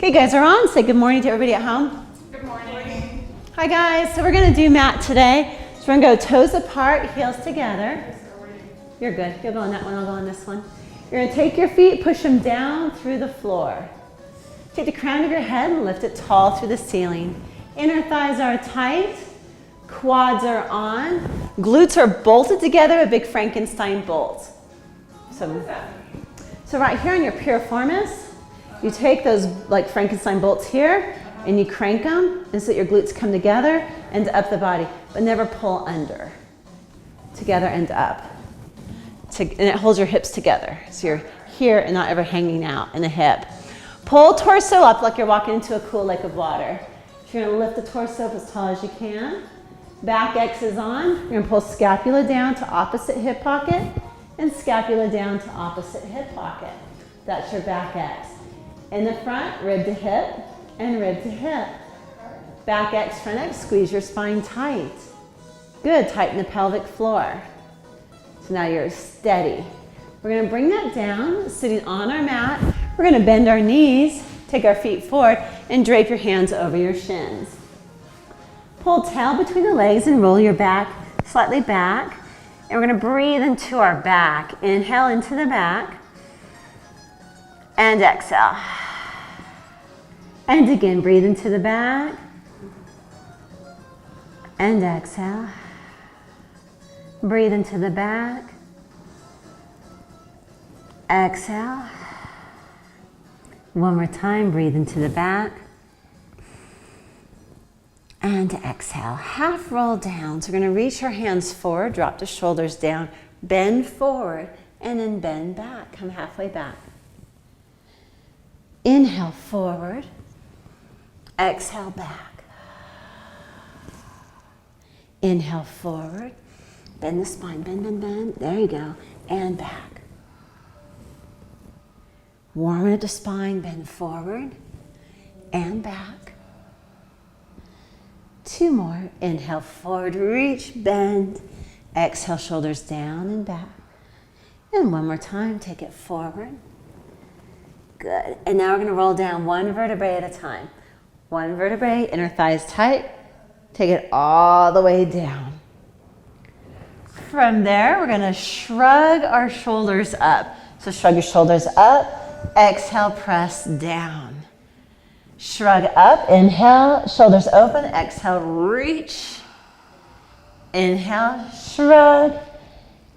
Okay, guys, we're on. Say good morning to everybody at home. Good morning. Hi, guys. So we're going to do mat today. So we're going to go toes apart, heels together. You're good. You'll go on that one. I'll go on this one. You're going to take your feet, push them down through the floor. Take the crown of your head and lift it tall through the ceiling. Inner thighs are tight. Quads are on. Glutes are bolted together, a big Frankenstein bolt. So right here on your piriformis, you take those like Frankenstein bolts here and you crank them and so that your glutes come together and up the body, but never pull under. Together and up. And it holds your hips together. So you're here and not ever hanging out in the hip. Pull torso up like you're walking into a cool lake of water. So you're gonna lift the torso up as tall as you can. Back X is on. You're gonna pull scapula down to opposite hip pocket and scapula down to opposite hip pocket. That's your back X. In the front, rib to hip and rib to hip. Back X, front X, squeeze your spine tight. Good, tighten the pelvic floor. So now you're steady. We're gonna bring that down, sitting on our mat. We're gonna bend our knees, take our feet forward, and drape your hands over your shins. Pull tail between the legs and roll your back slightly back. And we're gonna breathe into our back. Inhale into the back. And exhale. And again, breathe into the back. And exhale. Breathe into the back. Exhale. One more time, breathe into the back. And exhale. Half roll down. So we're going to reach our hands forward, drop the shoulders down, bend forward, and then bend back. Come halfway back. Inhale forward. Exhale back. Inhale forward. Bend the spine. Bend, bend, bend. There you go. And back. Warm at the spine. Bend forward. And back. Two more. Inhale forward. Reach. Bend. Exhale. Shoulders down and back. And one more time. Take it forward. Good. And now we're going to roll down one vertebrae at a time. One vertebrae, inner thighs tight. Take it all the way down. From there, we're going to shrug our shoulders up. So shrug your shoulders up. Exhale, press down. Shrug up. Inhale, shoulders open. Exhale, reach. Inhale, shrug.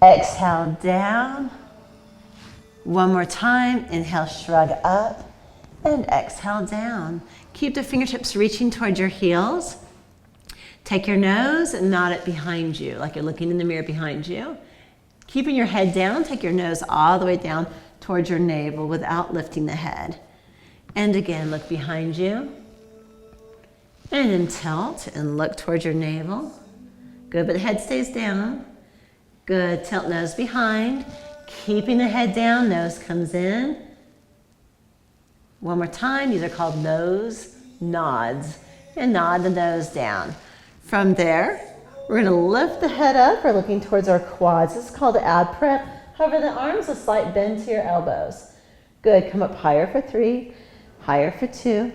Exhale, down. One more time, inhale, shrug up, and exhale down. Keep the fingertips reaching towards your heels. Take your nose and nod it behind you, like you're looking in the mirror behind you. Keeping your head down, take your nose all the way down towards your navel without lifting the head. And again, look behind you. And then tilt and look towards your navel. Good, but the head stays down. Good, tilt nose behind. Keeping the head down, nose comes in. One more time, these are called nose nods. And nod the nose down. From there, we're gonna lift the head up. We're looking towards our quads. This is called ab prep. Hover the arms, a slight bend to your elbows. Good, come up higher for 3, higher for 2,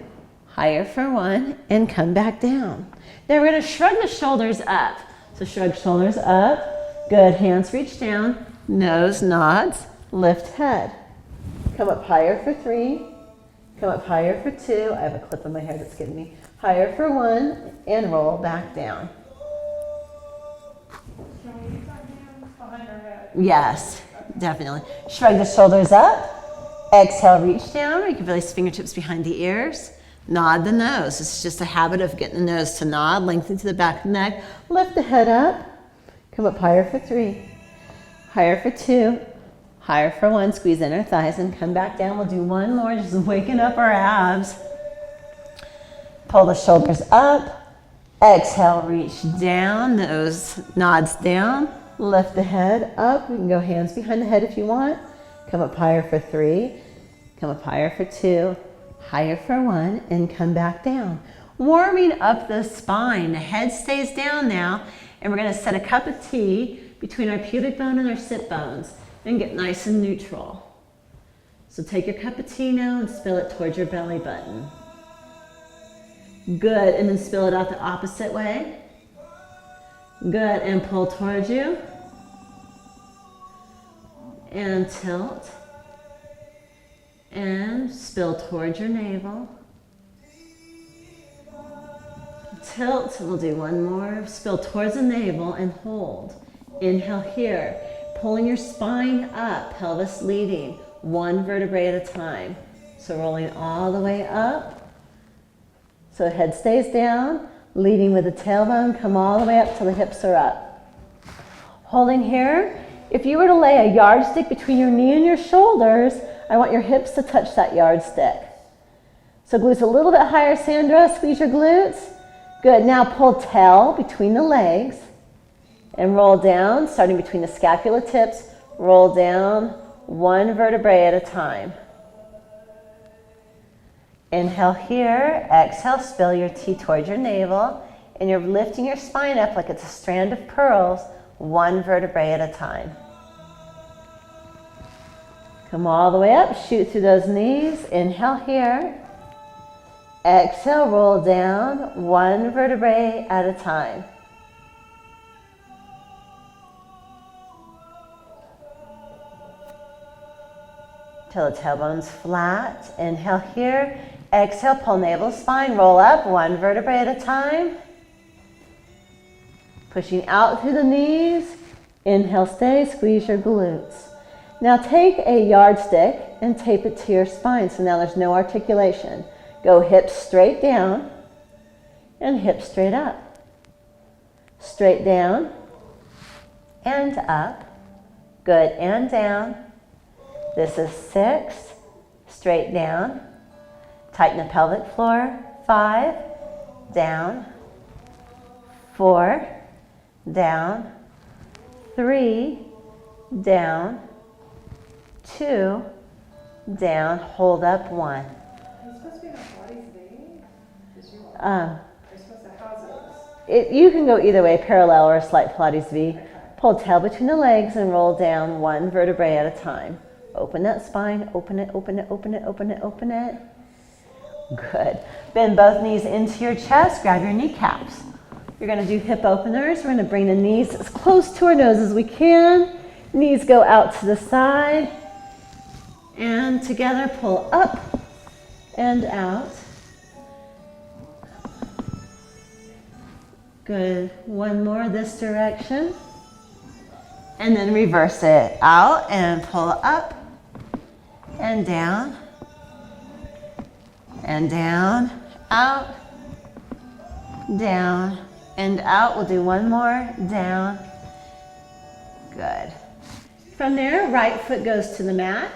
higher for 1, and come back down. Then we're gonna shrug the shoulders up. So shrug shoulders up. Good, hands reach down. Nose nods, lift head. Come up higher for 3, come up higher for 2. I have a clip in my hair that's getting me. Higher for 1, and roll back down. Can we use our hands behind our head? Yes, definitely. Shrug the shoulders up. Exhale, reach down. Or you can place fingertips behind the ears. Nod the nose. This is just a habit of getting the nose to nod, lengthen to the back of the neck. Lift the head up. Come up higher for 3. Higher for 2, higher for 1, squeeze inner thighs and come back down. We'll do one more, just waking up our abs. Pull the shoulders up. Exhale, reach down, nose nods down. Lift the head up. We can go hands behind the head if you want. Come up higher for 3, come up higher for 2, higher for 1, and come back down. Warming up the spine. The head stays down now, and we're gonna set a cup of tea between our pubic bone and our sit bones and get nice and neutral. So take your cup of tea now and spill it towards your belly button. Good, and then spill it out the opposite way. Good, and pull towards you. And tilt. And spill towards your navel. Tilt, we'll do one more. Spill towards the navel and hold. Inhale here, pulling your spine up, pelvis leading, one vertebrae at a time. So rolling all the way up. So head stays down, leading with the tailbone, come all the way up till the hips are up. Holding here, if you were to lay a yardstick between your knee and your shoulders, I want your hips to touch that yardstick. So glutes a little bit higher, Sandra, squeeze your glutes. Good, now pull tail between the legs and roll down, starting between the scapula tips, roll down one vertebrae at a time. Inhale here, exhale, spill your tea towards your navel, and you're lifting your spine up like it's a strand of pearls, one vertebrae at a time. Come all the way up, shoot through those knees, inhale here. Exhale, roll down, one vertebrae at a time. Till the tailbone's flat. Inhale here. Exhale, pull navel, spine, roll up, one vertebrae at a time. Pushing out through the knees. Inhale, stay, squeeze your glutes. Now take a yardstick and tape it to your spine. So now there's no articulation. Go hips straight down and hips straight up. Straight down and up. Good, and down. This is 6. Straight down. Tighten the pelvic floor. 5. Down. 4. Down. 3. Down. 2. Down. Hold up. 1. Are you supposed to be on Pilates V? Are you supposed to house it? You can go either way, parallel or a slight Pilates V. Pull tail between the legs and roll down one vertebrae at a time. Open that spine, open it, open it, open it, open it, open it. Good. Bend both knees into your chest, grab your kneecaps. You're gonna do hip openers. We're gonna bring the knees as close to our nose as we can. Knees go out to the side. And together pull up and out. Good. One more this direction. And then reverse it out and pull up and down, out, down, and out. We'll do one more, down. Good. From there, right foot goes to the mat.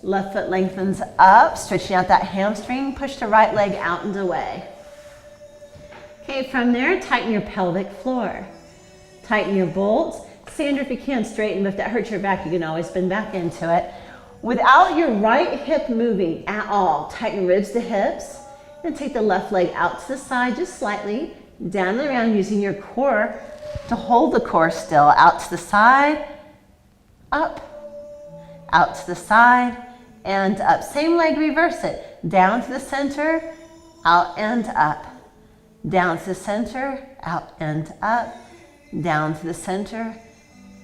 Left foot lengthens up, stretching out that hamstring. Push the right leg out and away. Okay, from there, tighten your pelvic floor. Tighten your bolts. Sandra, if you can, straighten. If that hurts your back, you can always bend back into it. Without your right hip moving at all, tighten ribs to hips, and take the left leg out to the side just slightly, down and around, using your core to hold the core still. Out to the side, up, out to the side, and up. Same leg, reverse it. Down to the center, out and up. Down to the center, out and up. Down to the center,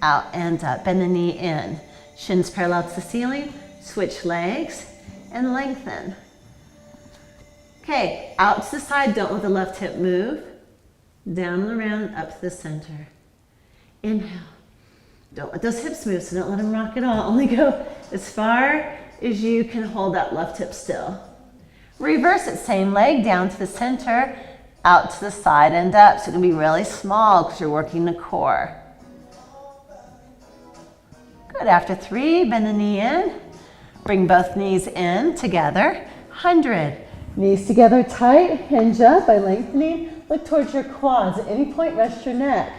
out and up. Bend the knee in. Shins parallel to the ceiling. Switch legs and lengthen. Okay, out to the side. Don't let the left hip move. Down and around, up to the center. Inhale. Don't let those hips move, so don't let them rock at all. Only go as far as you can hold that left hip still. Reverse it. Same leg, down to the center, out to the side and up. So it can be really small because you're working the core. Good. After 3, bend the knee in. Bring both knees in together. 100. Knees together tight. Hinge up by lengthening. Look towards your quads. At any point, rest your neck.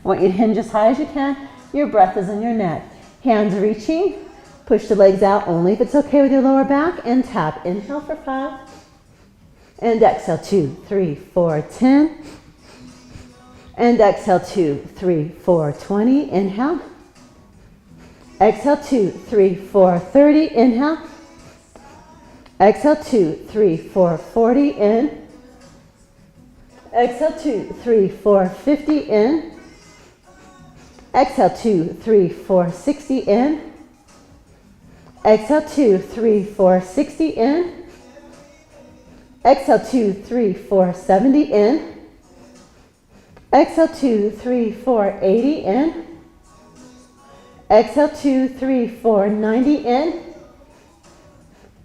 I want you to hinge as high as you can. Your breath is in your neck. Hands reaching. Push the legs out only if it's okay with your lower back. And tap. Inhale for 5. And exhale, 2, 3, 4, 10. And exhale, 2, 3, 4, 20. Inhale. Exhale, 2, 3, 4, 30. Inhale. Exhale, 2, 3, 4, 40. In. Exhale, 2, 3, 4, 50 in. Exhale, 2, 3, 4, 60 in. Exhale, 2, 3, 4, 60 in. Exhale, 2, 3, 4, 70 in. Exhale, 2, 3, 4, 80 in. Exhale, 2, 3, 4, 90 in.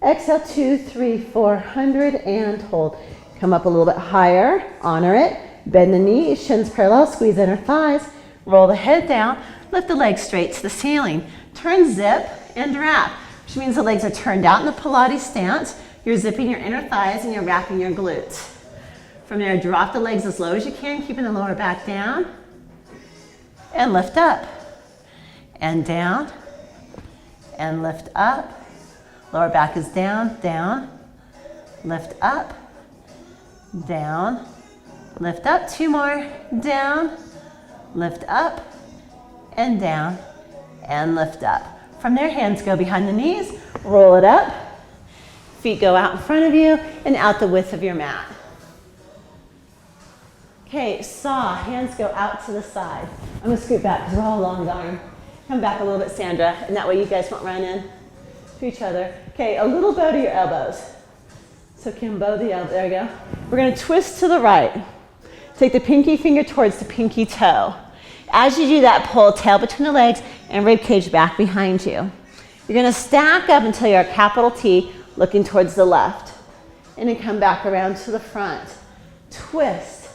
Exhale, 2, 3, 400 and hold. Come up a little bit higher, honor it. Bend the knees, shins parallel, squeeze inner thighs. Roll the head down, lift the legs straight to the ceiling. Turn, zip, and wrap, which means the legs are turned out in the Pilates stance. You're zipping your inner thighs and you're wrapping your glutes. From there, drop the legs as low as you can, keeping the lower back down. And lift up. And down. And lift up. Lower back is down, down. Lift up. Down. Lift up. 2 more. Down. Lift up. And down. And lift up. From there, hands go behind the knees. Roll it up. Feet go out in front of you and out the width of your mat. Okay, saw, hands go out to the side. I'm gonna scoot back because we're all long arm. Come back a little bit, Sandra, and that way you guys won't run in to each other. Okay, a little bow to your elbows. So Kim, bow the elbow, there you go. We're gonna twist to the right. Take the pinky finger towards the pinky toe. As you do that, pull tail between the legs and rib cage back behind you. You're gonna stack up until you're a capital T, looking towards the left. And then come back around to the front. Twist.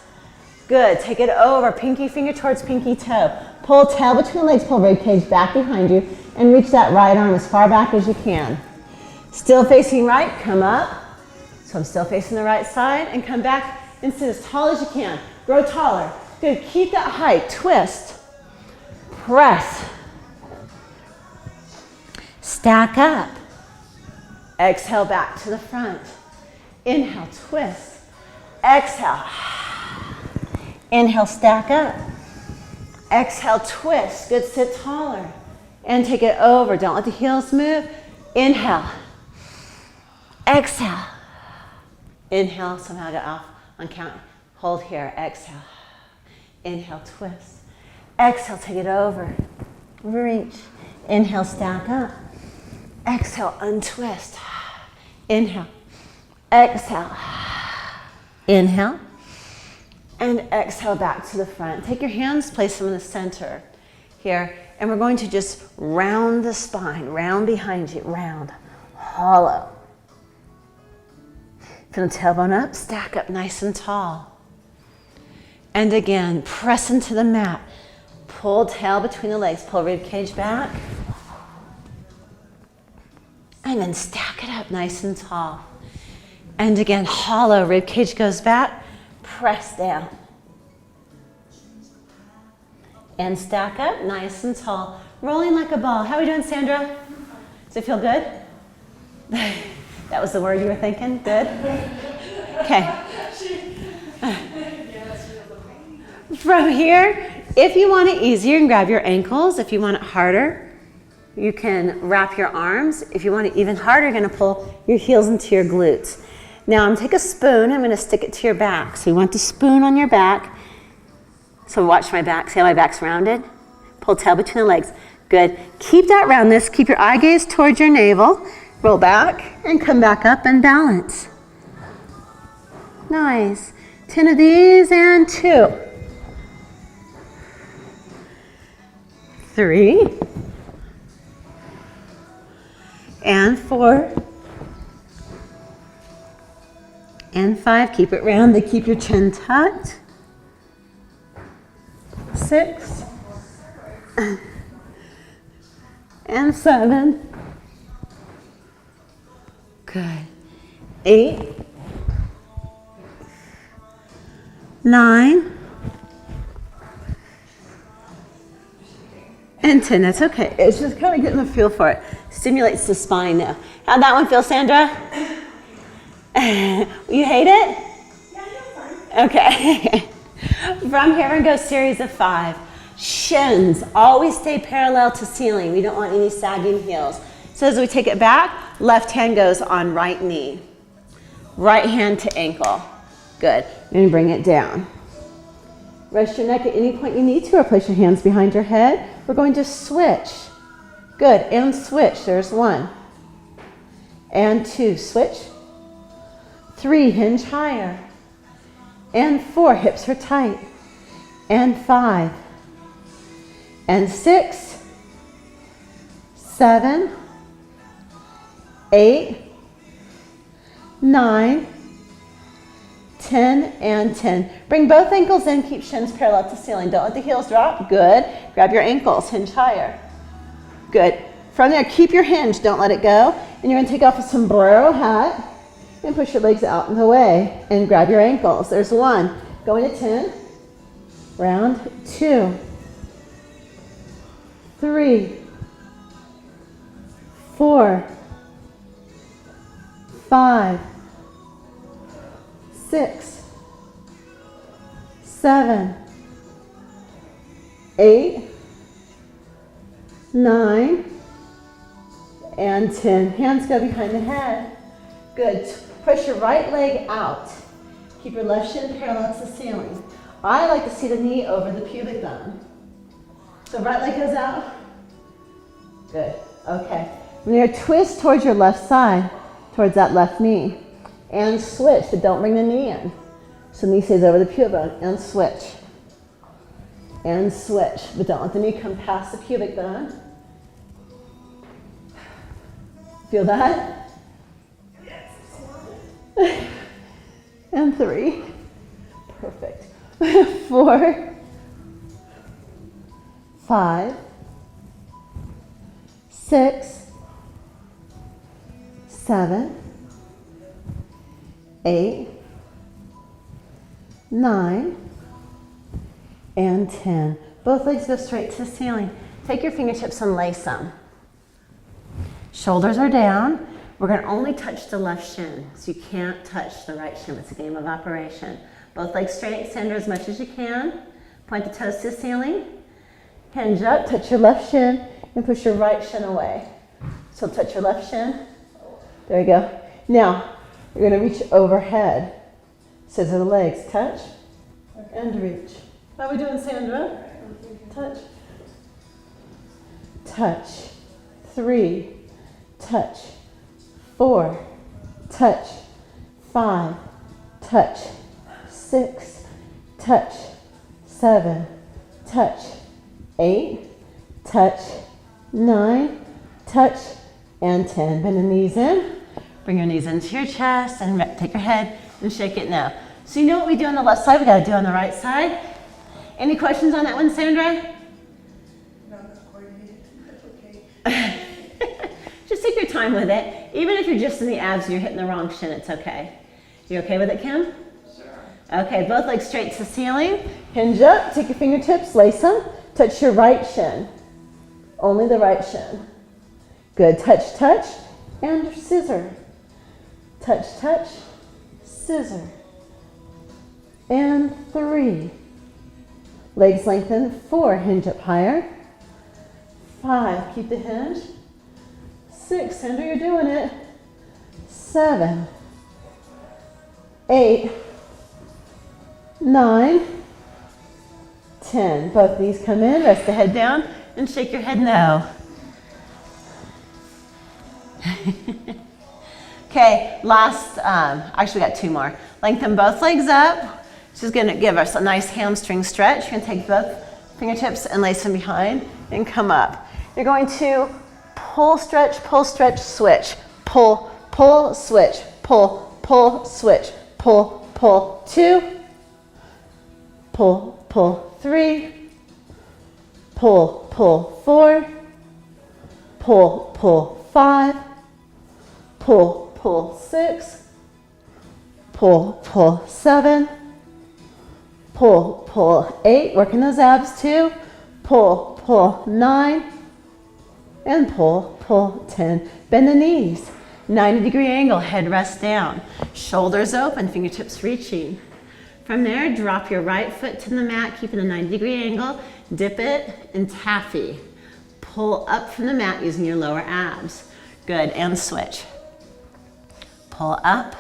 Good, take it over, pinky finger towards pinky toe. Pull tail between legs, pull rib cage back behind you, and reach that right arm as far back as you can. Still facing right, come up. So I'm still facing the right side, and come back and sit as tall as you can. Grow taller. Good, keep that height, twist. Press. Stack up. Exhale back to the front. Inhale, twist. Exhale. Inhale, stack up. Exhale, twist. Good, sit taller. And take it over. Don't let the heels move. Inhale. Exhale. Inhale, somehow get off on count. Hold here, exhale. Inhale, twist. Exhale, take it over. Reach. Inhale, stack up. Exhale, untwist. Inhale. Exhale. Inhale. And exhale back to the front. Take your hands, place them in the center here. And we're going to just round the spine, round behind you, round, hollow. Feel the tailbone up, stack up nice and tall. And again, press into the mat. Pull tail between the legs, pull rib cage back. And then stack it up nice and tall. And again, hollow, rib cage goes back. Press down. And stack up, nice and tall. Rolling like a ball. How are we doing, Sandra? Does it feel good? That was the word you were thinking? Good? Okay. From here, if you want it easier, you can grab your ankles. If you want it harder, you can wrap your arms. If you want it even harder, you're gonna pull your heels into your glutes. Now I'm gonna take a spoon, I'm gonna stick it to your back. So you want the spoon on your back. So watch my back, see how my back's rounded? Pull tail between the legs. Good, keep that roundness, keep your eye gaze towards your navel. Roll back and come back up and balance. Nice, 10 of these and 2. 3. And 4. And 5, keep it rounded, keep your chin tucked. 6. And 7. Good. 8. 9. And 10, that's okay. It's just kind of getting the feel for it. Stimulates the spine now. How'd that one feel, Sandra? You hate it? Yeah, you're fine. Okay. From here, we're going to go series of 5. Shins always stay parallel to ceiling. We don't want any sagging heels. So as we take it back, left hand goes on right knee. Right hand to ankle. Good. And bring it down. Rest your neck at any point you need to, or place your hands behind your head. We're going to switch. Good, and switch. There's 1. And 2, switch. 3, hinge higher. And 4, hips are tight. And 5. And 6. 7. 8. 9. 10 and 10. Bring both ankles in, keep shins parallel to ceiling. Don't let the heels drop. Good. Grab your ankles, hinge higher. Good. From there, keep your hinge, don't let it go. And you're gonna take off a sombrero hat and push your legs out in the way and grab your ankles. There's 1. Going to 10. Round 2. 3. 4. 5. 6, 7, 8, 9, and 10. Hands go behind the head. Good. Push your right leg out. Keep your left shin parallel to the ceiling. I like to see the knee over the pubic bone. So right leg goes out. Good. Okay. From there, twist towards your left side, towards that left knee. And switch, but don't bring the knee in. So knee stays over the pubic bone, and switch. And switch, but don't let the knee come past the pubic bone. Feel that? Yes. And 3. Perfect. 4. 5. 6. 7. 8, 9, and 10. Both legs go straight to the ceiling. Take your fingertips and lace them. Shoulders are down. We're going to only touch the left shin, so you can't touch the right shin. It's a game of operation. Both legs straight, extend as much as you can. Point the toes to the ceiling. Hinge up, touch your left shin, and push your right shin away. So touch your left shin. There you go. Now, you're going to reach overhead. Scissor the legs. Touch and reach. How are we doing, Sandra? Touch. Touch. 3. Touch. 4. Touch. 5. Touch. 6. Touch. 7. Touch. 8. Touch. 9. Touch. And 10. Bend the knees in. Bring your knees into your chest and take your head and shake it now. So you know what we do on the left side, we gotta do on the right side. Any questions on that one, Sandra? No, not coordinated. That's okay. Just take your time with it. Even if you're just in the abs and you're hitting the wrong shin, it's okay. You okay with it, Kim? Sure. Okay, both legs straight to the ceiling. Hinge up, take your fingertips, lace them. Touch your right shin. Only the right shin. Good, touch, touch, and scissor. Touch, touch, scissor. And 3. Legs lengthen. 4, hinge up higher. 5, keep the hinge. 6, Sandra, you're doing it. 7, 8, 9, 10. Both knees come in, rest the head down, and shake your head no. Okay, last, actually we got 2 more. Lengthen both legs up. This is gonna give us a nice hamstring stretch. You're gonna take both fingertips and lace them behind and come up. You're going to pull, stretch, switch. Pull, pull, switch. Pull, pull, switch. Pull, pull, 2. Pull, pull, 3. Pull, pull, 4. Pull, pull, 5. Pull, pull, 6. Pull, pull, 7. Pull, pull, 8. Working those abs too. Pull, pull, 9. And pull, pull, 10. Bend the knees. 90-degree angle, head rests down. Shoulders open, fingertips reaching. From there, drop your right foot to the mat, keeping a 90-degree angle. Dip it and taffy. Pull up from the mat using your lower abs. Good, and switch. Pull up,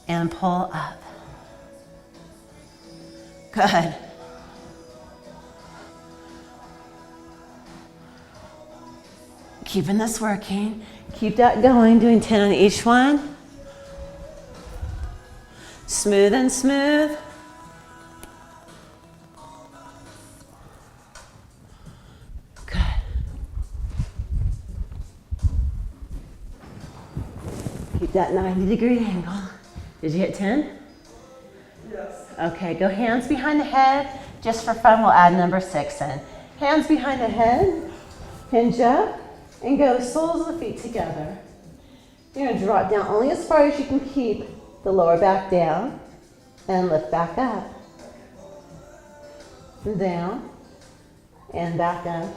and pull up. Good. Keeping this working. Keep that going, doing 10 on each one. Smooth and smooth. Good. Keep that 90-degree angle. Did you hit 10? Yes. Okay, go hands behind the head. Just for fun, we'll add number 6 in. Hands behind the head, hinge up, and go soles of the feet together. You're gonna drop down only as far as you can keep the lower back down, and lift back up. And down, and back up,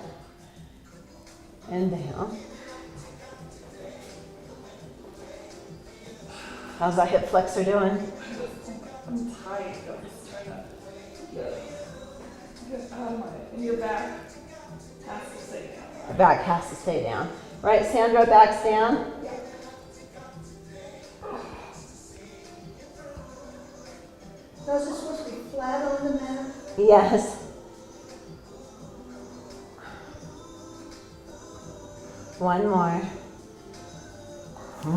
and down. How's that hip flexor doing? I'm tight. I'm just trying to get out of my, and your back has to stay down. The back has to stay down. Right, Sandra, back's down. Now, is this supposed to be flat on the mat? Yes. One more.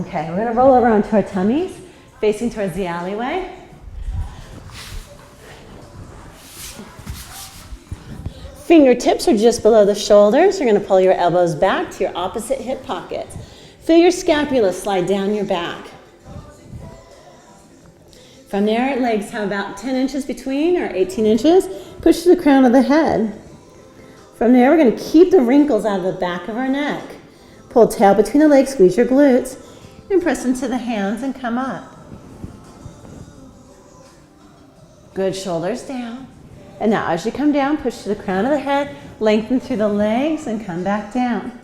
Okay, we're gonna roll over onto our tummies, facing towards the alleyway. Fingertips are just below the shoulders. You're gonna pull your elbows back to your opposite hip pockets. Feel your scapula slide down your back. From there, legs have about 10 inches between, or 18 inches. Push to the crown of the head. From there, we're gonna keep the wrinkles out of the back of our neck. Pull tail between the legs, squeeze your glutes, and press into the hands and come up. Good, shoulders down. And now as you come down, push to the crown of the head, lengthen through the legs, and come back down.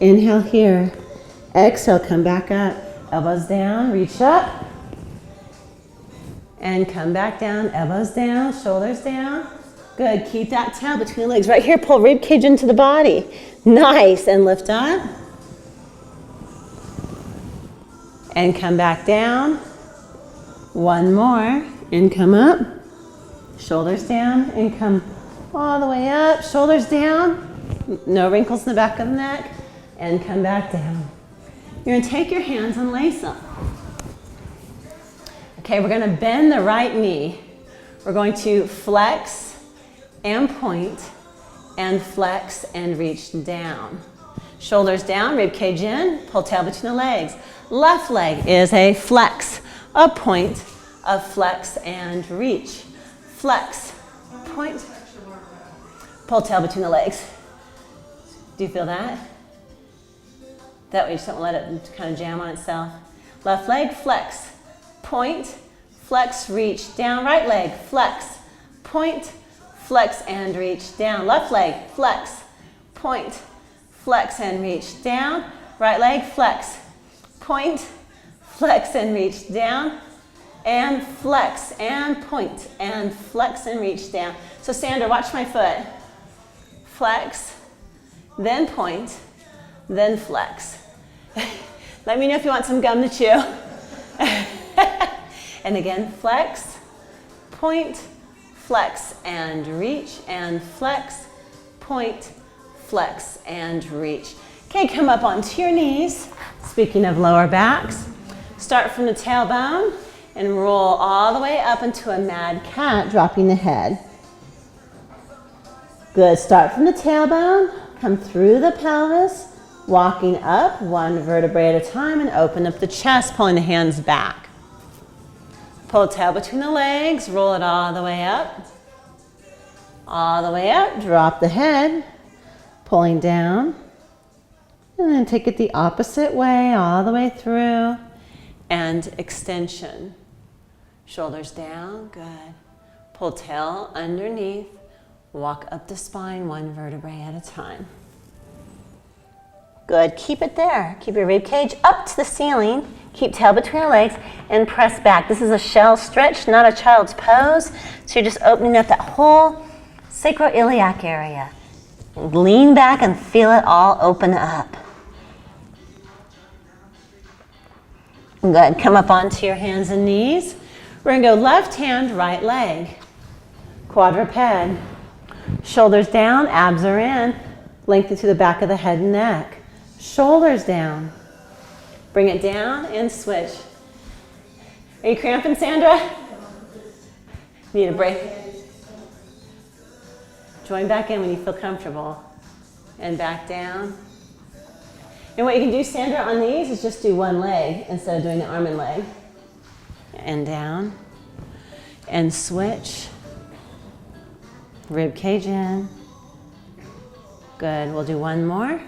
Inhale here. Exhale, come back up. Elbows down, reach up. And come back down, elbows down, shoulders down. Good, keep that tail between the legs. Right here, pull rib cage into the body. Nice, and lift up. And come back down. One more, and come up. Shoulders down, and come all the way up. Shoulders down, no wrinkles in the back of the neck, and come back down. You're gonna take your hands and lace them. Okay, we're gonna bend the right knee. We're going to flex and point, and flex and reach down. Shoulders down, rib cage in, pull tail between the legs. Left leg is a flex, a point, a flex and reach. Flex, point, pull tail between the legs. Do you feel that? That way you just don't let it kind of jam on itself. Left leg, flex, point, flex, reach, down. Right leg, flex, point, flex and reach, down. Left leg, flex, point, flex and reach, down. Right leg, flex, point, flex and reach, down. And flex and point and flex and reach down. So Sandra, watch my foot. Flex, then point, then flex. Let me know if you want some gum to chew. And again, flex, point, flex and reach, and flex, point, flex and reach. Okay, come up onto your knees. Speaking of lower backs, start from the tailbone and roll all the way up into a mad cat, dropping the head. Good, start from the tailbone, come through the pelvis, walking up one vertebrae at a time, and open up the chest, pulling the hands back. Pull tail between the legs, roll it all the way up. All the way up, drop the head, pulling down. And then take it the opposite way, all the way through. And extension. Shoulders down, good. Pull tail underneath. Walk up the spine one vertebrae at a time. Good, keep it there. Keep your rib cage up to the ceiling. Keep tail between the legs and press back. This is a shell stretch, not a child's pose. So you're just opening up that whole sacroiliac area. And lean back and feel it all open up. Good. Come up onto your hands and knees. We're going to go left hand, right leg. Quadruped. Shoulders down, abs are in. Lengthen to the back of the head and neck. Shoulders down. Bring it down and switch. Are you cramping, Sandra? Need a break? Join back in when you feel comfortable. And back down. And what you can do, Sandra, on these is just do one leg instead of doing the arm and leg. And down. And switch. Rib cage in. Good. We'll do one more.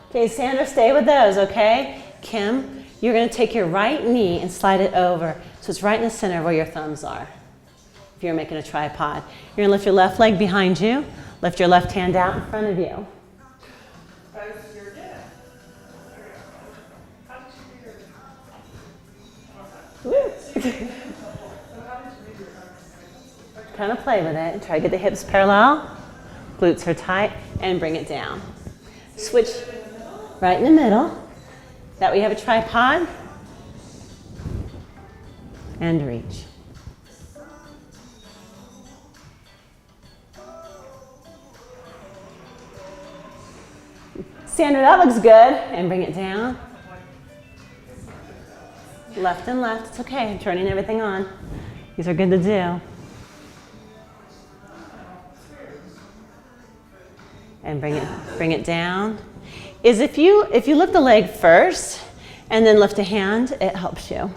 Okay, Sandra, stay with those, okay? Kim, you're going to take your right knee and slide it over so it's right in the center where your thumbs are. If you're making a tripod. You're going to lift your left leg behind you. Lift your left hand out in front of you. Kind of play with it. Try to get the hips parallel. Glutes are tight. And bring it down. Switch right in the middle. That way you have a tripod. And reach. Sandra, that looks good. And bring it down. Left and left. It's okay. I'm turning everything on. These are good to do. And bring it down. Is if you lift the leg first and then lift a hand, it helps you.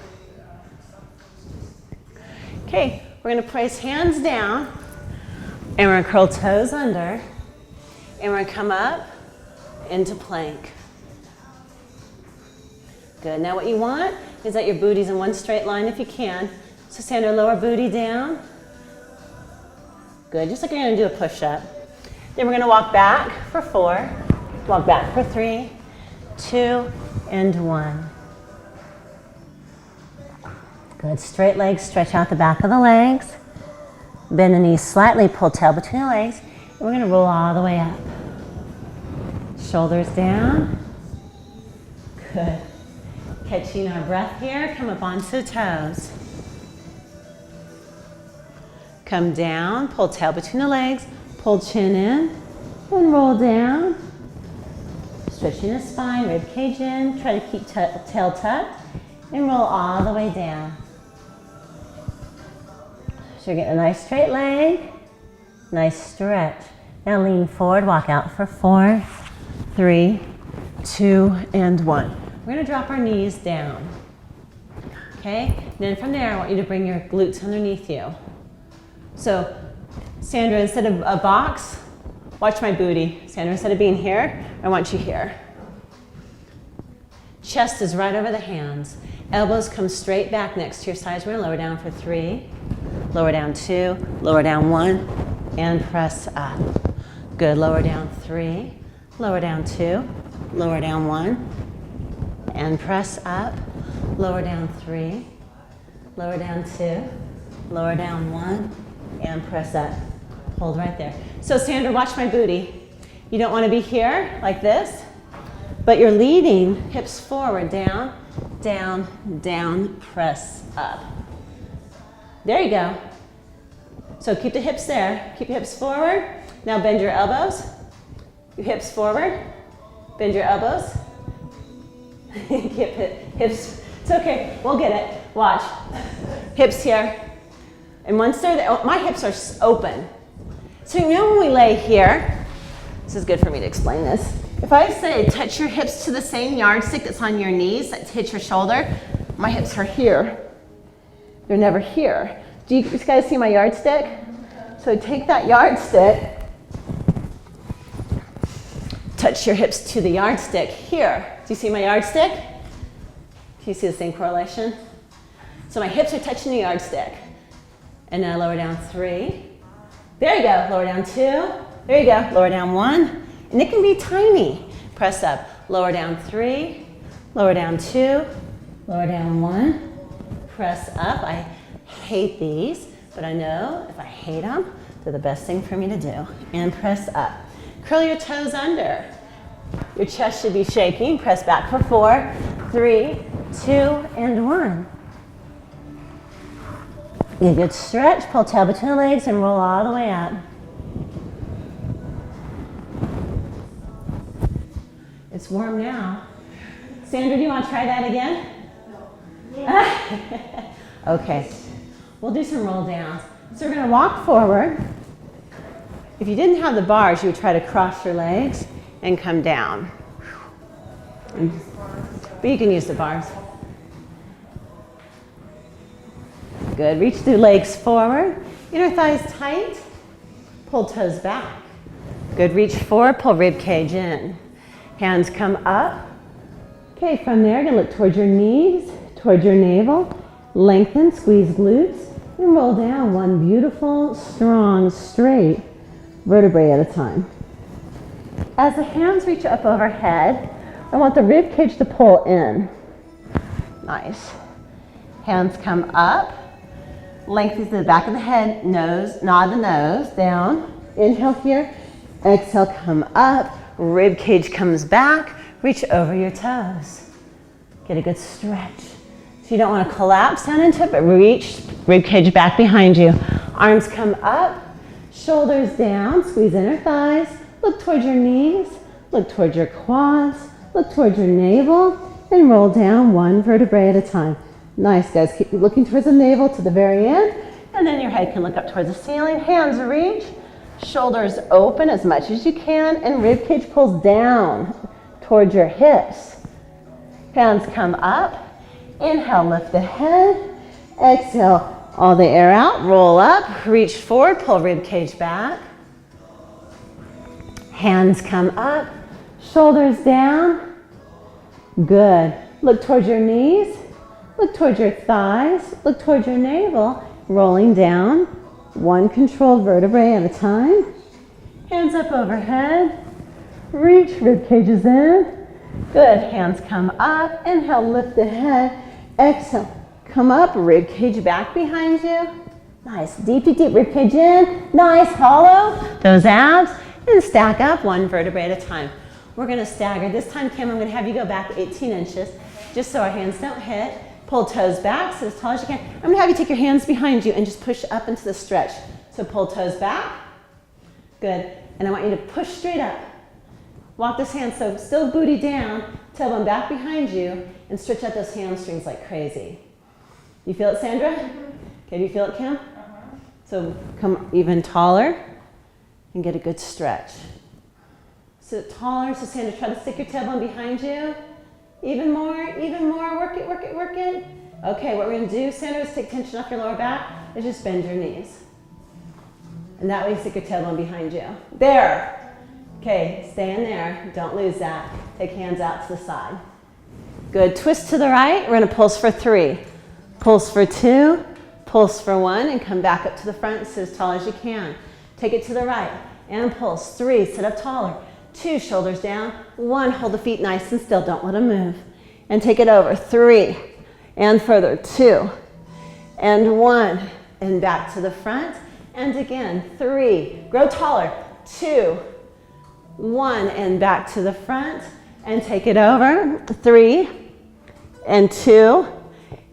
Okay, we're going to place hands down and we're going to curl toes under and we're going to come up into plank. Good. Now what you want is that your booty's in one straight line if you can. So Sandra, lower booty down. Good. Just like you're going to do a push-up. Then we're going to walk back for 4, walk back for 3, 2, and 1. Good. Straight legs, stretch out the back of the legs. Bend the knees slightly, pull tail between the legs. And we're going to roll all the way up. Shoulders down. Good. Catching our breath here, come up onto the toes. Come down, pull tail between the legs. Pull chin in and roll down. Stretching the spine, rib cage in. Try to keep tail tucked and roll all the way down. So you're getting a nice straight leg, nice stretch. Now lean forward, walk out for 4, 3, 2, and 1. We're going to drop our knees down. Okay? And then from there, I want you to bring your glutes underneath you. So Sandra, instead of a box, watch my booty. Sandra, instead of being here, I want you here. Chest is right over the hands. Elbows come straight back next to your sides. We're going to lower down for 3, lower down 2, lower down 1, and press up. Good. Lower down 3, lower down 2, lower down 1, and press up. Lower down 3, lower down 2, lower down 1, and press up. Hold right there. So Sandra, watch my booty. You don't want to be here like this, but you're leading hips forward, down, down, down, press up. There you go. So keep the hips there. Keep your hips forward. Now bend your elbows. Your hips forward. Bend your elbows. Keep hips. It's okay. We'll get it. Watch. Hips here. And once they're there, my hips are open. So you know when we lay here, this is good for me to explain this. If I say touch your hips to the same yardstick that's on your knees, that hits your shoulder, my hips are here. They're never here. Do you guys see my yardstick? So take that yardstick, touch your hips to the yardstick here. Do you see my yardstick? Can you see the same correlation? So my hips are touching the yardstick. And now lower down 3. There you go. Lower down 2. There you go. Lower down 1. And it can be tiny. Press up. Lower down 3. Lower down 2. Lower down 1. Press up. I hate these, but I know if I hate them, they're the best thing for me to do. And press up. Curl your toes under. Your chest should be shaking. Press back for 4, 3, 2, and 1. Get a good stretch. Pull tail between the legs and roll all the way up. It's warm now. Sandra, do you want to try that again? No. Okay. We'll do some roll downs. So we're going to walk forward. If you didn't have the bars, you would try to cross your legs and come down. But you can use the bars. Good. Reach the legs forward. Inner thighs tight. Pull toes back. Good. Reach forward. Pull rib cage in. Hands come up. Okay, from there, you're going to look towards your knees, towards your navel. Lengthen, squeeze glutes, and roll down one beautiful, strong, straight vertebrae at a time. As the hands reach up overhead, I want the rib cage to pull in. Nice. Hands come up. Lengthen to the back of the head, nose, nod the nose, down. Inhale here. Exhale, come up. Rib cage comes back. Reach over your toes. Get a good stretch. So you don't want to collapse down into it, but reach rib cage back behind you. Arms come up. Shoulders down. Squeeze inner thighs. Look towards your knees. Look towards your quads. Look towards your navel. And roll down one vertebrae at a time. Nice, guys. Keep looking towards the navel to the very end. And then your head can look up towards the ceiling. Hands reach. Shoulders open as much as you can. And rib cage pulls down towards your hips. Hands come up. Inhale, lift the head. Exhale, all the air out. Roll up. Reach forward. Pull rib cage back. Hands come up. Shoulders down. Good. Look towards your knees. Look towards your thighs. Look towards your navel. Rolling down. One controlled vertebrae at a time. Hands up overhead. Reach, rib cages in. Good. Hands come up. Inhale, lift the head. Exhale, come up. Rib cage back behind you. Nice. Deep, deep, deep. Rib cage in. Nice. Hollow those abs. And stack up one vertebrae at a time. We're going to stagger. This time, Kim, I'm going to have you go back 18 inches just so our hands don't hit. Pull toes back, sit as tall as you can. I'm going to have you take your hands behind you and just push up into the stretch. So pull toes back. Good. And I want you to push straight up. Walk this hand, so still booty down, tailbone back behind you, and stretch out those hamstrings like crazy. You feel it, Sandra? Okay, do you feel it, Kim? So come even taller and get a good stretch. Sit taller. So Sandra, try to stick your tailbone behind you. Even more, work it, work it, work it. Okay, what we're gonna do, Sandra, is take tension off your lower back, is just bend your knees. And that way you stick your tailbone behind you. There. Okay, stay in there, don't lose that. Take hands out to the side. Good, twist to the right, we're gonna pulse for 3. Pulse for 2, pulse for 1, and come back up to the front, sit as tall as you can. Take it to the right, and pulse. 3, sit up taller. 2, shoulders down. 1, hold the feet nice and still, don't let them move. And take it over. 3, and further. 2, and 1, and back to the front. And again, 3, grow taller. 2, 1, and back to the front. And take it over. 3, and 2,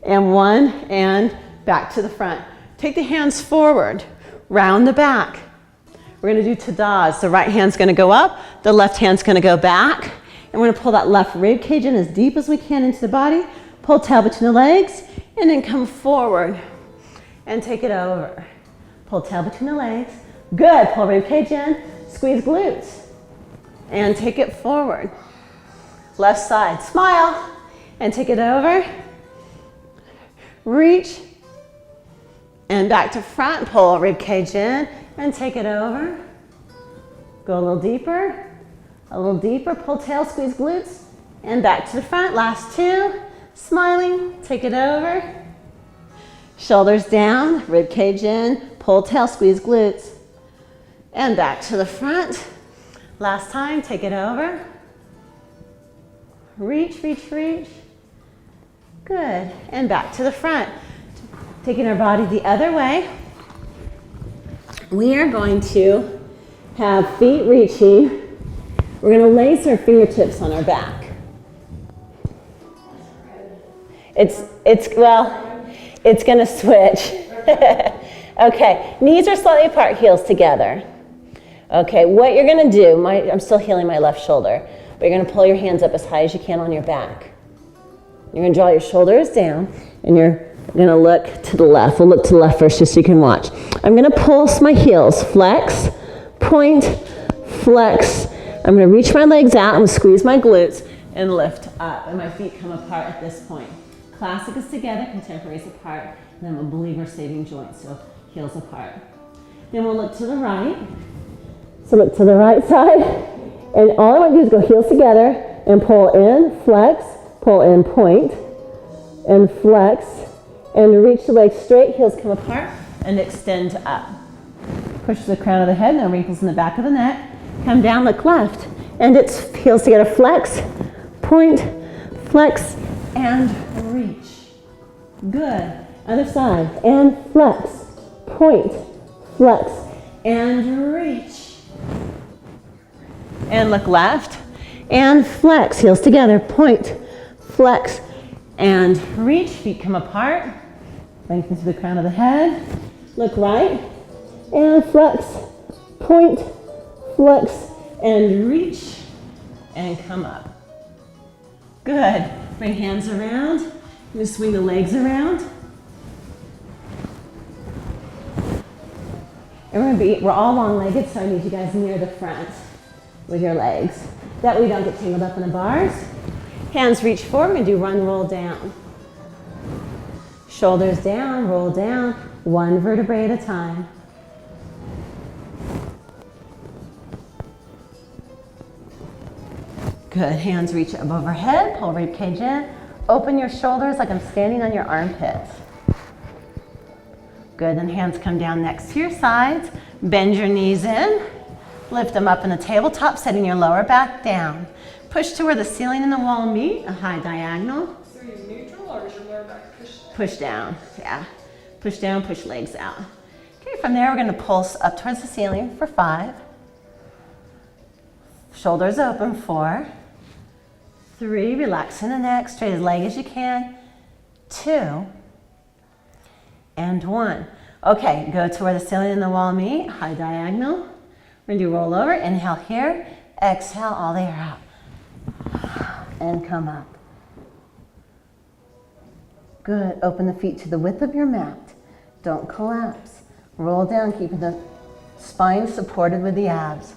and 1, and back to the front. Take the hands forward, round the back. We're going to do tadas. The right hand's going to go up, the left hand's going to go back, and we're going to pull that left rib cage in as deep as we can into the body. Pull tail between the legs, and then come forward and take it over. Pull tail between the legs. Good. Pull rib cage in, squeeze glutes, and take it forward. Left side, smile, and take it over. Reach, and back to front. Pull rib cage in. And take it over. Go a little deeper, pull tail, squeeze glutes, and back to the front. Last 2, smiling, take it over. Shoulders down, rib cage in, pull tail, squeeze glutes, and back to the front. Last time, take it over. Reach, reach, reach. Good, and back to the front. Taking our body the other way. We are going to have feet reaching We're gonna lace our fingertips on our back. It's gonna switch. Okay, knees are slightly apart, heels together. Okay, what you're gonna do, I'm still healing my left shoulder, but you're gonna pull your hands up as high as you can on your back. You're gonna draw your shoulders down, and you're gonna look to the left. We'll look to the left first just so you can watch. I'm gonna pulse my heels, flex, point, flex. I'm gonna reach my legs out, I'm gonna squeeze my glutes, and lift up, and my feet come apart at this point. Classic is together, contemporary is apart, and then we'll believer saving joints, so heels apart. Then we'll look to the right. So look to the right side, and all I want to do is go heels together and pull in, flex, pull in, point, and flex, and reach the legs straight, heels come apart, and extend up. Push to the crown of the head, no wrinkles in the back of the neck. Come down, look left, and it's heels together, flex, point, flex, and reach. Good. Other side, and flex, point, flex, and reach. And look left, and flex, heels together, point, flex, and reach, feet come apart, lengthen to the crown of the head, look right, and flex, point, flex, and reach, and come up. Good, bring hands around, you swing the legs around. And we're all long-legged, so I need you guys near the front with your legs. That way you don't get tangled up in the bars. Hands reach forward, we're gonna do run, roll down. Shoulders down, roll down, one vertebrae at a time. Good, hands reach up overhead, pull rib cage in. Open your shoulders like I'm standing on your armpits. Good, then hands come down next to your sides. Bend your knees in. Lift them up in a tabletop, setting your lower back down. Push to where the ceiling and the wall meet, a high diagonal. So are you neutral or is your lower back pushed? Push down, yeah. Push down, push legs out. Okay, from there we're gonna pulse up towards the ceiling for 5. Shoulders open, 4. 3, relax in the neck, straight as leg as you can. 2. And 1. Okay, go to where the ceiling and the wall meet, high diagonal. We're gonna do roll over, inhale here, exhale all the air out. And come up. Good, open the feet to the width of your mat. Don't collapse. Roll down, keeping the spine supported with the abs.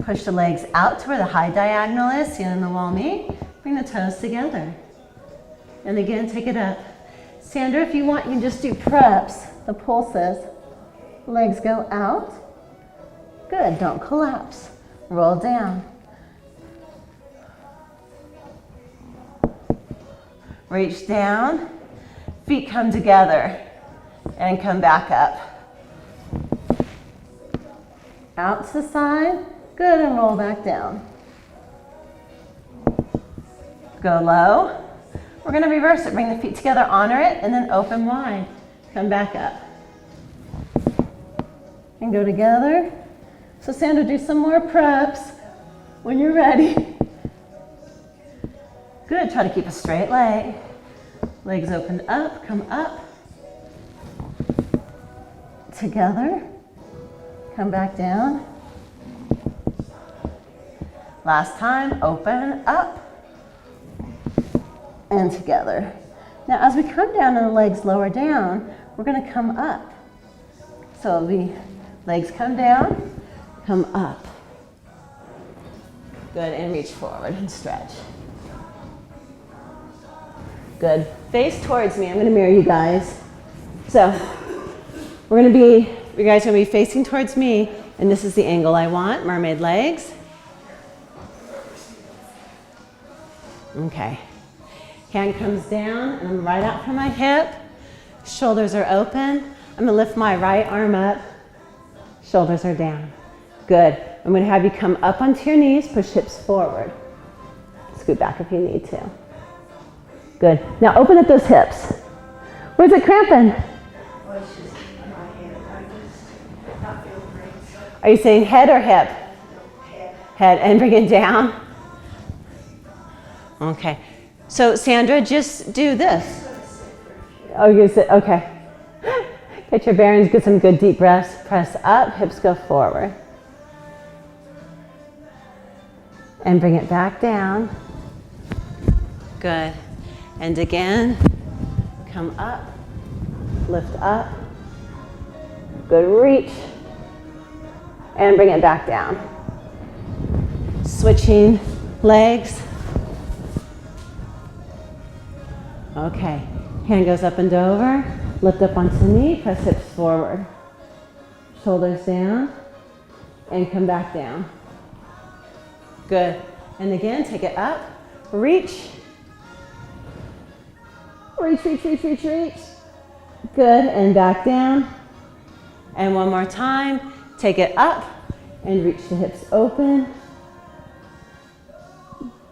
Push the legs out to where the high diagonal is, ceiling and the wall meet. Bring the toes together. And again, take it up. Sandra, if you want, you can just do preps, the pulses. Legs go out. Good, don't collapse. Roll down. Reach down. Feet come together and come back up. Out to the side. Good, and roll back down. Go low. We're gonna reverse it. Bring the feet together, honor it, and then open wide. Come back up. And go together. So Sandra, do some more preps when you're ready. Good, try to keep a straight leg. Legs opened up, come up. Together. Come back down. Last time, open up. And together. Now as we come down and the legs lower down, we're gonna come up. So it'll be legs come down, come up. Good, and reach forward and stretch. Good, face towards me. I'm gonna mirror you guys. So you guys are gonna be facing towards me, and this is the angle I want, mermaid legs. Okay. Hand comes down, and I'm right out from my hip. Shoulders are open. I'm gonna lift my right arm up. Shoulders are down. Good. I'm gonna have you come up onto your knees, push hips forward. Scoot back if you need to. Good. Now open up those hips. Where's it cramping? Oh, it's just my head. I just not feel great. Are you saying head or hip? Head. Head and bring it down. Okay. So Sandra, just do this. Oh, you sit, okay. Get your bearings, get some good deep breaths. Press up, hips go forward. And bring it back down. Good. And again, come up, lift up. Good, reach. And bring it back down. Switching legs. Okay, hand goes up and over, lift up onto the knee, press hips forward. Shoulders down, and come back down. Good, and again, take it up, reach. Reach, reach, reach, reach, reach. Good, and back down. And one more time, take it up, and reach the hips open.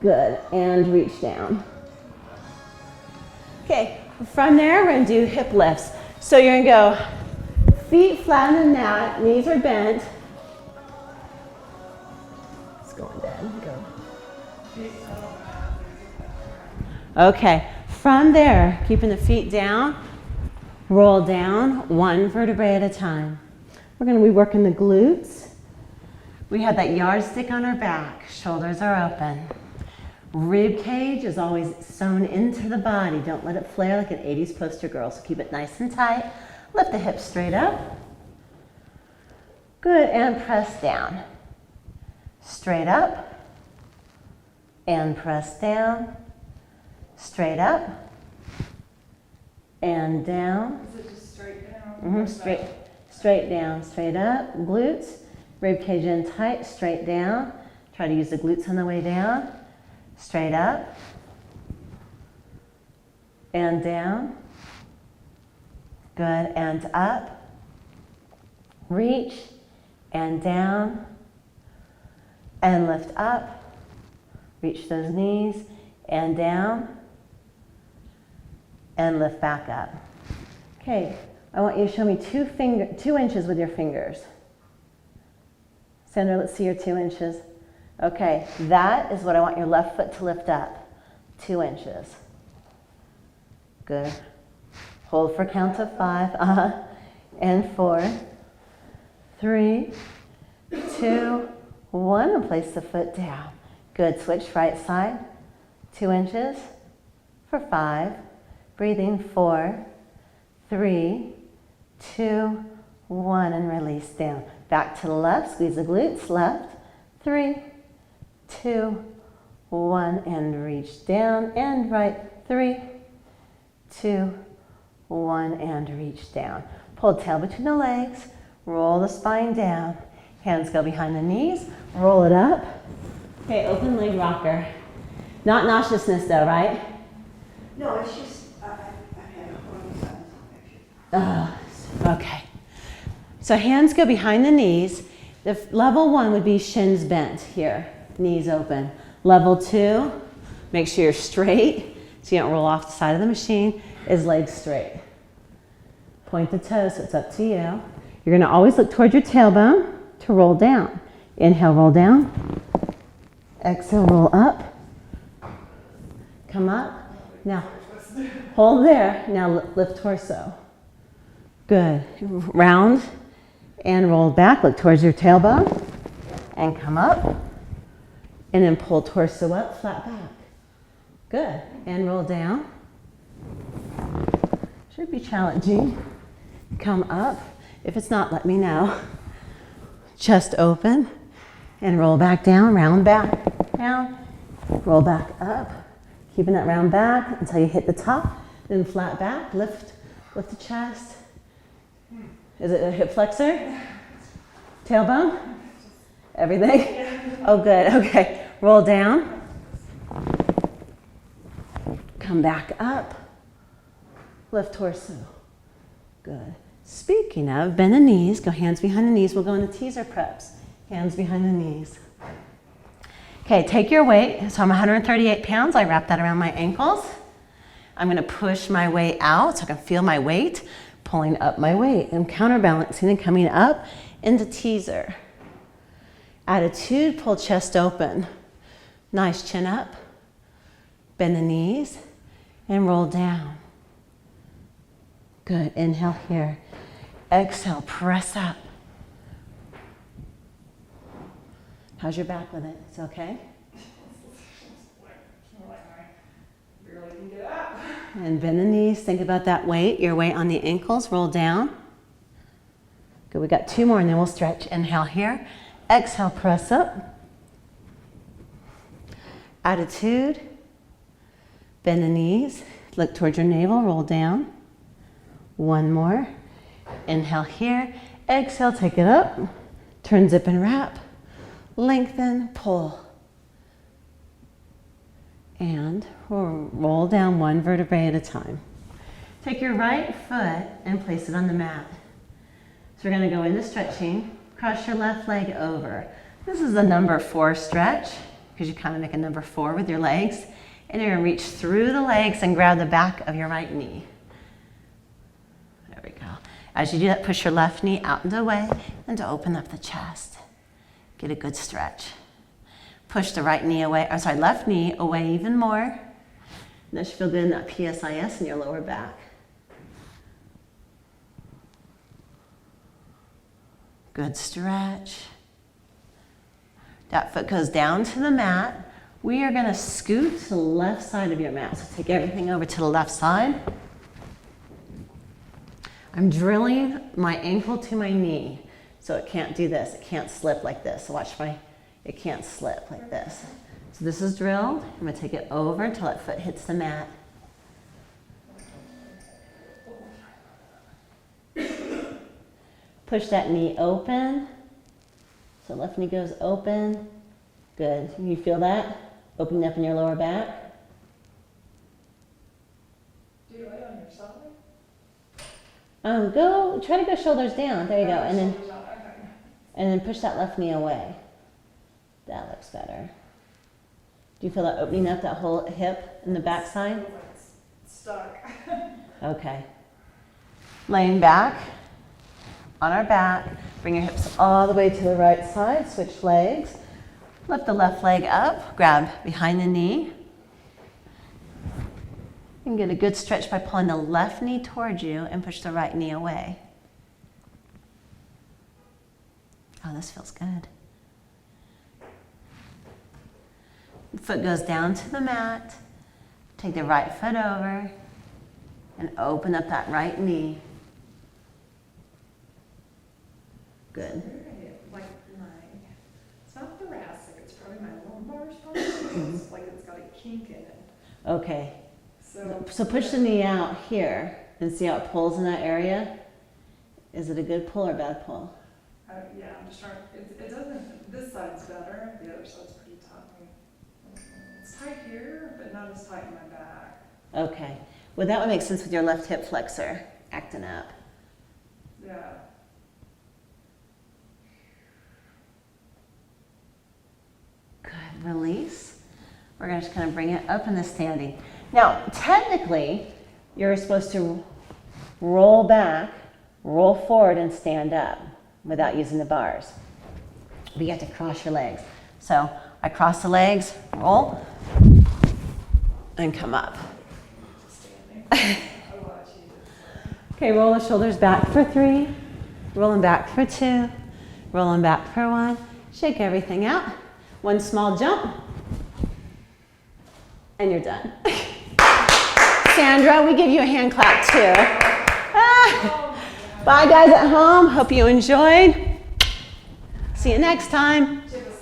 Good, and reach down. Okay, from there, we're gonna do hip lifts. So you're gonna go feet flat on the mat, knees are bent. It's going down, go. Okay, from there, keeping the feet down, roll down, one vertebrae at a time. We're gonna be working the glutes. We have that yardstick on our back, shoulders are open. Rib cage is always sewn into the body. Don't let it flare like an 80s poster girl. So keep it nice and tight. Lift the hips straight up. Good, and press down. Straight up. And press down. Straight up. And down. Is it just straight down? Straight down, straight up. Glutes. Rib cage in tight, straight down. Try to use the glutes on the way down. Straight up and down. Good, and up. Reach and down and lift up. Reach those knees and down and lift back up. Okay, I want you to show me 2 inches with your fingers. Sandra, let's see your 2 inches. Okay, that is what I want your left foot to lift up, 2 inches. Good. Hold for count of 5, and 4, 3, 2, 1, and place the foot down. Good, switch right side, 2 inches for 5, breathing 4, 3, 2, 1, and release down. Back to the left, squeeze the glutes, left, 3, 2, 1, and reach down, and right, 3, 2, 1, and reach down. Pull the tail between the legs, roll the spine down, hands go behind the knees, roll it up. Okay, open leg rocker. Not nauseousness though, right? No, it's just, I've had a horrible sinus infection. Okay. So hands go behind the knees. The level 1 would be shins bent here. Knees open. Level 2, make sure you're straight so you don't roll off the side of the machine, is legs straight. Point the toes, so it's up to you. You're gonna always look towards your tailbone to roll down. Inhale, roll down. Exhale, roll up. Come up. Now, hold there. Now lift torso. Good. Round and roll back. Look towards your tailbone and come up. And then pull torso up, flat back. Good. And roll down. Should be challenging. Come up. If it's not, let me know. Chest open. And roll back down, round back. Down. Roll back up. Keeping that round back until you hit the top. Then flat back. Lift the chest. Is it a hip flexor? Tailbone? Everything? Oh, good. Okay. Roll down. Come back up. Lift torso. Good. Speaking of, bend the knees. Go hands behind the knees. We'll go into teaser preps. Hands behind the knees. Okay, take your weight. So I'm 138 pounds. I wrap that around my ankles. I'm going to push my way out so I can feel my weight. Pulling up my weight and counterbalancing and coming up into teaser. Attitude, pull chest open. Nice chin up. Bend the knees and roll down. Good, inhale here. Exhale, press up. How's your back with it? It's okay? Barely can get up. And bend the knees, think about that weight, your weight on the ankles, roll down. Good, we got 2 more and then we'll stretch. Inhale here, exhale, press up. Attitude, bend the knees, look towards your navel, roll down. 1 more, inhale here, exhale, take it up. Turn, zip and wrap, lengthen, pull. And roll down 1 vertebrae at a time. Take your right foot and place it on the mat. So we're gonna go into stretching, cross your left leg over. This is a number 4 stretch, because you kind of make a number 4 with your legs. And you're gonna reach through the legs and grab the back of your right knee. There we go. As you do that, push your left knee out and away and to open up the chest. Get a good stretch. Push the right knee away, left knee away even more. That should feel good in that PSIS in your lower back. Good stretch. That foot goes down to the mat. We are gonna scoot to the left side of your mat. So take everything over to the left side. I'm drilling my ankle to my knee. So it can't do this, it can't slip like this. So watch it can't slip like this. So this is drilled. I'm gonna take it over until that foot hits the mat. Push that knee open. So left knee goes open. Good, you feel that? Opening up in your lower back. Do you lay on your side? Try to go shoulders down. There you go. And then Okay. And then push that left knee away. That looks better. Do you feel that opening up that whole hip in the back side? Feels like it's stuck. Okay. Laying back on our back. Bring your hips all the way to the right side. Switch legs. Lift the left leg up. Grab behind the knee. And get a good stretch by pulling the left knee towards you and push the right knee away. Oh, this feels good. Foot goes down to the mat. Take the right foot over and open up that right knee. Good. Like it's not thoracic, it's probably my lumbar spine. It's like it's got a kink in it. Okay. So Push the knee out here and see how it pulls in that area. Is it a good pull or bad pull? yeah, I'm just trying. It doesn't. This side's better. The other side's pretty tight. It's tight here, but not as tight in my back. Okay. Well, that would make sense with your left hip flexor acting up. Yeah. Good. Release. We're going to just kind of bring it up in the standing. Now, technically, you're supposed to roll back, roll forward, and stand up without using the bars. But you have to cross your legs. So I cross the legs, roll, and come up. Standing. I watch you. Okay, roll the shoulders back for 3, rolling back for 2, rolling back for 1. Shake everything out. 1 small jump, and you're done. Sandra, we give you a hand clap too. Bye guys at home, hope you enjoyed. See you next time. Do you have a